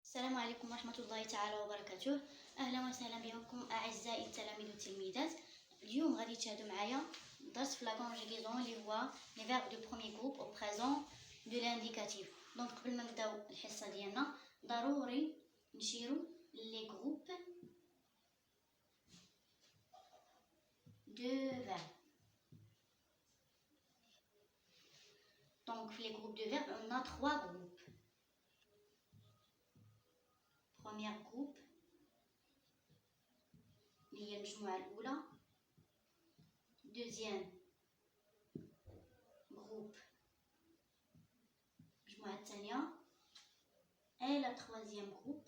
السلام عليكم ورحمة الله تعالى وبركاته. أهلا وسهلا بكم أعزائي التلاميذ والتلميذات. اليوم غادي تشاهدوا معايا درس في لا كونجيغيزون اللي هو لي فيرب دو بروميي جروب أو بريزون دو لانديكاتيف. دونك قبل ما نبداو الحصة ديالنا ضروري نشيرو لي جروب دو فيرب. دونك في لي جروب دو فيرب on a 3 groupes. Premier groupe اللي هي المجموعة الأولى. Deuxième groupe المجموعة الثانية. Et la troisième groupe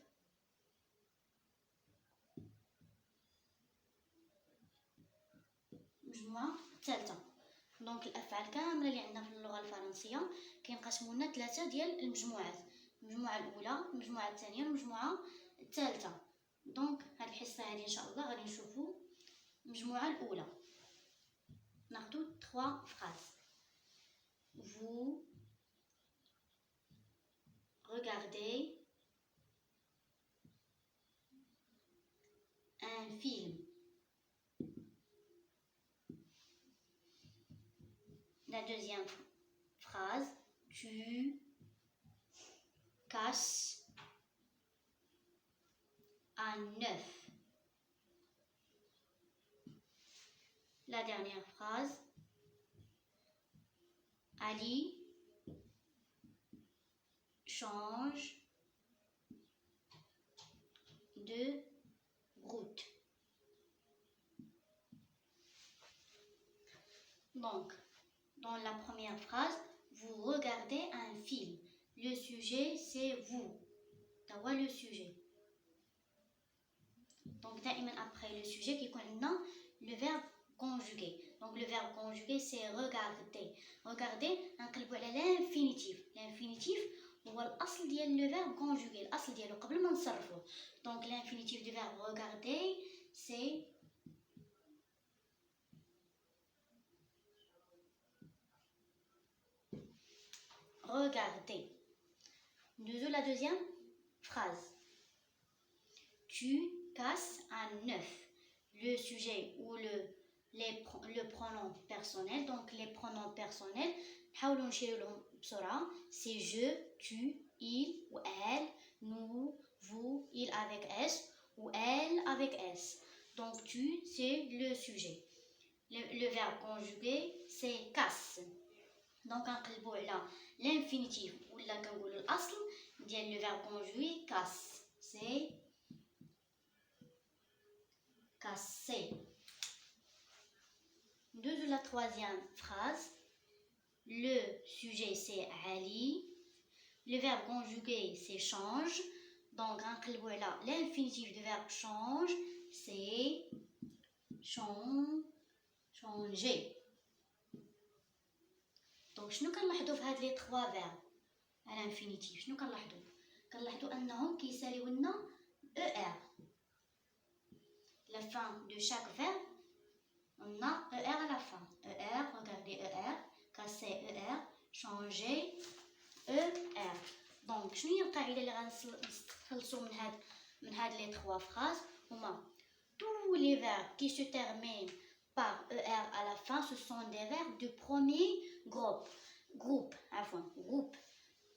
المجموعة الثالثة. دونك الأفعال كاملة اللي عندنا في اللغة الفرنسية كينقسموا لنا 3 ديال المجموعات: المجموعة الأولى، المجموعة الثانية، والمجموعة الثالثة. دونك هاد الحصة هادي إن شاء الله غادي نشوفوا المجموعة الأولى. ناخدو 3 phrases. Vous regardez un film. La deuxième phrase, tu casses un œuf. La dernière phrase, Ali change de route. Donc, dans la première phrase, vous regardez un film. Le sujet, c'est vous. T'as le sujet. Donc, après le sujet, qui connaît le verbe conjugué. Donc, le verbe conjugué, c'est regarder. Regarder, نقلبوا على l'infinitif. L'infinitif هو الأصل ديال le verbe conjugué. الأصل ديالو قبل ما نصرفوه. Donc, l'infinitif du verbe regarder, c'est regarder. La deuxième phrase. Tu casses un œuf. Le sujet ou le pronom personnel. Donc les pronoms personnels, c'est je, tu, il ou elle, nous, vous, il avec S ou elle avec S. Donc tu, c'est le sujet. Le verbe conjugué, c'est casse. Donc نقلبوا على l'infinitif ولا كنقولوا الأصل ديال le verbe conjugué casse. C'est casser. De la troisième phrase, le sujet c'est Ali, le verbe conjugué c'est change. Donc l'infinitif du verbe change, c'est changer. Donc شنو كنلاحظوا في هاد لي 3 فيرب على l'infinitif؟ شنو كنلاحظوا انهم كيساليو لنا er. La fin de chaque verbe, on a ER à la fin. ER, regardez ER, casser ER, changer ER. Donc, شنو هي القاعدة اللي غنخلصوا من هاد les 3 phrases؟ هما tous les verbes qui se terminent par ER à la fin, ce sont des verbes de premier groupe,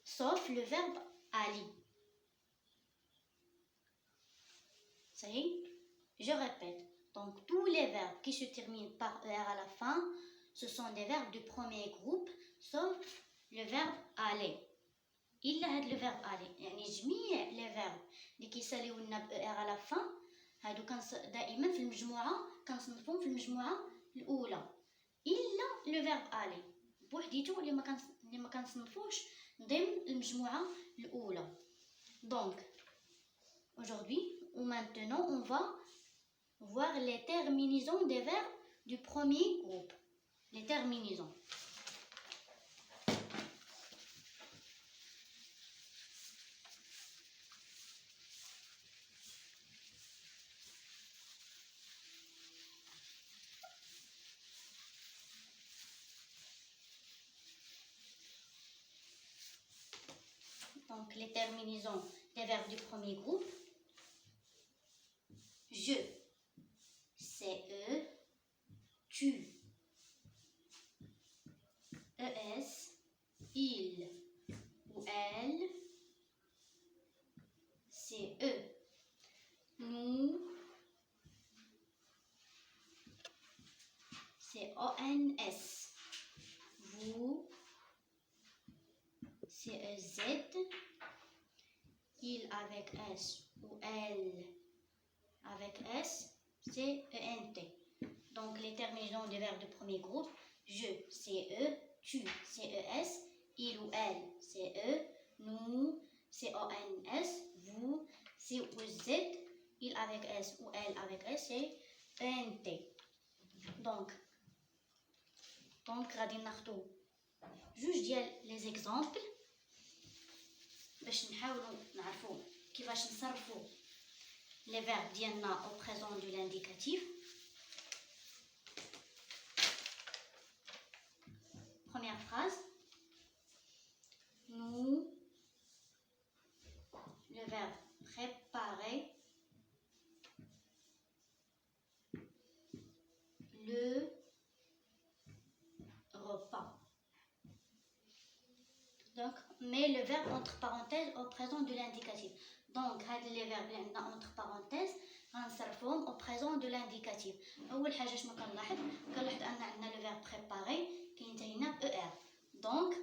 sauf le verbe Ali. Ça y est? Je répète. Donc, tous les verbes qui se terminent par ER à la fin, ce sont des verbes du premier groupe, sauf le verbe aller. إلا هاد le verbe aller. يعني جميع les verbes اللي كيساليو لنا ب ER à la fin هادو دائما في المجموعة كنصنفهم في المجموعة الأولى. إلا le verbe aller بوحديتو اللي ما كنصنفوش ضمن المجموعة الأولى. Donc, aujourd'hui ou maintenant, on va voir les terminaisons des verbes du premier groupe. Les terminaisons. Donc les terminaisons les verbes du premier groupe. Je, CE, tu, ES, il ou elle, CE, nous, CONS, vous, CEZ, il avec S ou elle avec S, CENT. Donc les terminaisons des verbes du premier groupe, je, CE, tu, CES, il ou elle, CE, nous, CONS, vous, COZ, il avec S ou elle avec S, CENT. Donc غادي ناخدو جوج ديال لي زيكزامبل باش نحاولوا نعرفوا كيفاش نصرفوا les verbes ديالنا au présent de l'indicatif. Première phrase, nous, le verbe préparer, le repas. Donc, mais le verbe entre parenthèses au présent de l'indicatif. Donc, les verbes entre parenthèses غنصرفوهم au présent de l'indicatif. أول حاجة شنو كنلاحظ أن عندنا le verbe préparer كينتهي هنا ب er. Donc,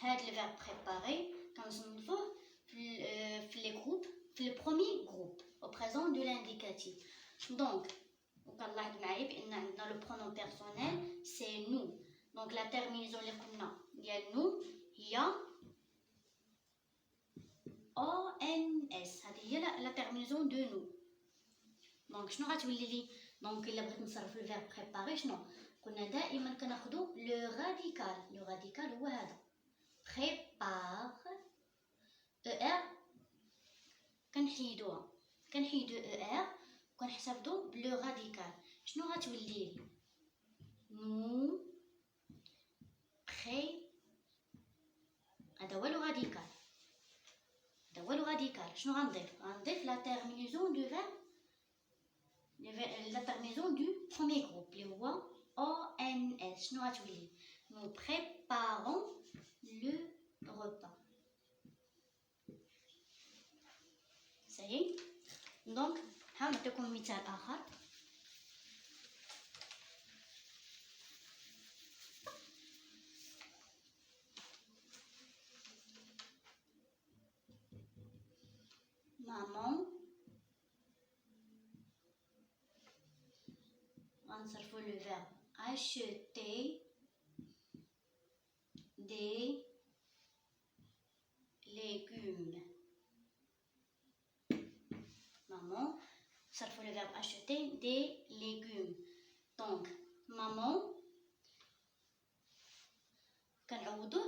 هاد le verbe préparer كنصنفوه في les groupes في le premier groupe au présent de l'indicatif. Donc, وكنلاحظ معايا بأن عندنا le pronom personnel c'est nous. Donc, la terminaison اللي قلنا ديال nous هي ONS. هذه هي la terminaison de nous. دونك شنو غتولي لي؟ دونك الا بغيت نصرف لو فيرب بريباري شنو كنا دائما كناخذوا لو راديكال. لو راديكال هو هذا بريبار ار كنحيدو ار وكنحتفظوا بلو راديكال. شنو غتولي لي؟ نو بري هذا هو لو راديكال. شنو غنضيف لا terminaison du verbe la terminaison du premier groupe اللي هو ONS. شنو غتولي؟ nous préparons le repas. ça y est. donc نحاول نعطيكم مثال آخر. maman غنصرفو le verbe acheter des légumes. maman صرفو le verbe acheter des légumes. donc maman كنعوضوه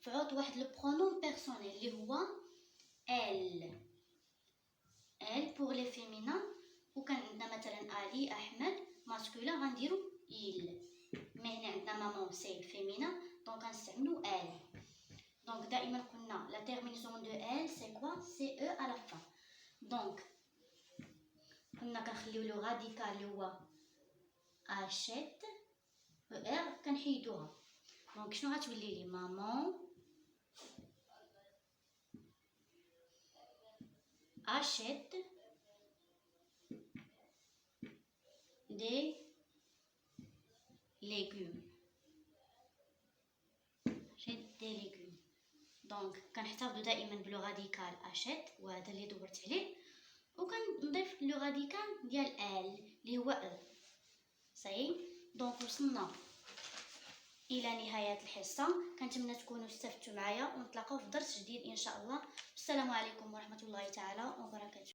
في عوض واحد لو pronom personnel اللي هو elle pour les féminins. وكان عندنا مثلا علي احمد ماسكولا غنديرو il. مي هنا عندنا مامون سي فيمينا دونك غنستعملو elle. دونك دائما قلنا لا terminaison de elle c'est quoi؟ c'est e à la fin. دونك كنا كنخليو لو راديكال اللي هو achète er كنحيدوها. دونك شنو غتولي لي؟ مامون achète des légumes. دونك كنحتفظوا دائما بلو راديكال achète وهذا اللي دورت عليه وكنضيف لو راديكال ديال ال اللي هو او. صاي. دونك وصلنا الى نهايه الحصه. كنتمنى تكونوا استفدتوا معايا ونتلاقاو في درس جديد ان شاء الله. السلام عليكم ورحمه الله تعالى وبركاته.